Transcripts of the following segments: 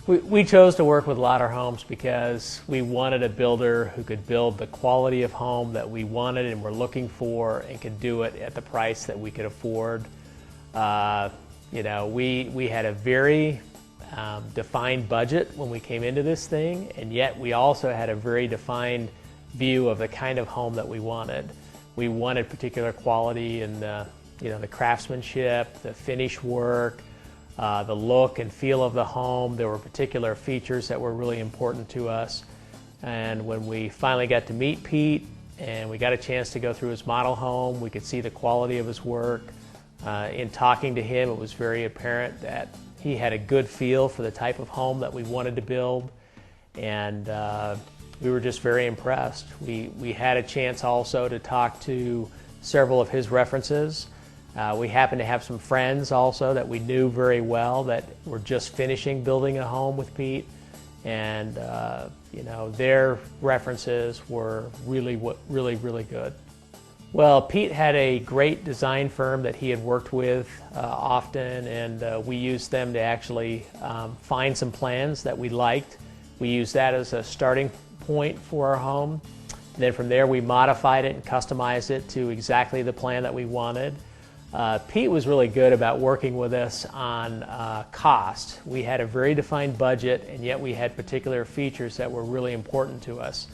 We chose to work with Lodder Homes because we wanted a builder who could build the quality of home that we wanted and were looking for, and could do it at the price that we could afford. We had a very defined budget when we came into this thing, and yet we also had a very defined view of the kind of home that we wanted. We wanted particular quality in the craftsmanship, the finish work, the look and feel of the home. There were particular features that were really important to us. And when we finally got to meet Pete and we got a chance to go through his model home, we could see the quality of his work. In talking to him, it was very apparent that he had a good feel for the type of home that we wanted to build, and we were just very impressed. We had a chance also to talk to several of his references. We happened to have some friends also that we knew very well that were just finishing building a home with Pete, and their references were really good. Well, Pete had a great design firm that he had worked with often, and we used them to actually find some plans that we liked. We used that as a starting point for our home. And then from there we modified it and customized it to exactly the plan that we wanted. Pete was really good about working with us on cost. We had a very defined budget, and yet we had particular features that were really important to us.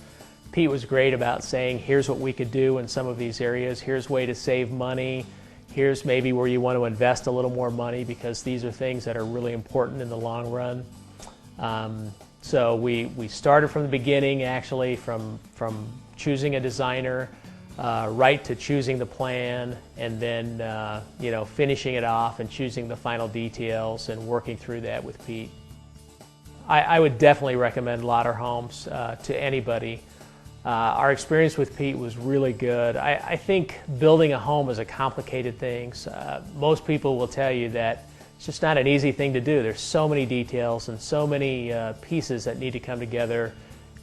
Pete was great about saying, here's what we could do in some of these areas, here's a way to save money, here's maybe where you want to invest a little more money, because these are things that are really important in the long run. So we started from the beginning, actually, from choosing a designer, right to choosing the plan, and then finishing it off and choosing the final details and working through that with Pete. I would definitely recommend Lodder Homes to anybody. Our experience with Pete was really good. I think building a home is a complicated thing. Most people will tell you that it's just not an easy thing to do. There's so many details and so many pieces that need to come together.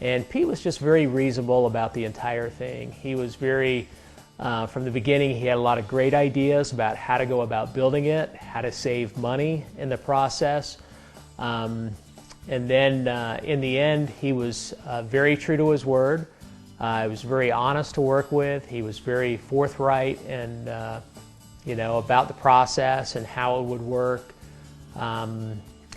And Pete was just very reasonable about the entire thing. He was very, from the beginning, he had a lot of great ideas about how to go about building it, how to save money in the process. And then in the end, he was very true to his word. He was very honest to work with. He was very forthright and about the process and how it would work.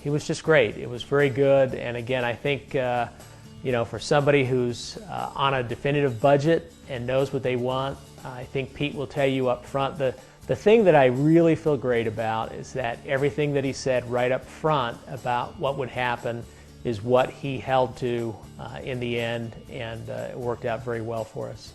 He was just great. It was very good. And again, I think for somebody who's on a definitive budget and knows what they want, I think Pete will tell you up front. The thing that I really feel great about is that everything that he said right up front about what would happen is what he held to in the end, and it worked out very well for us.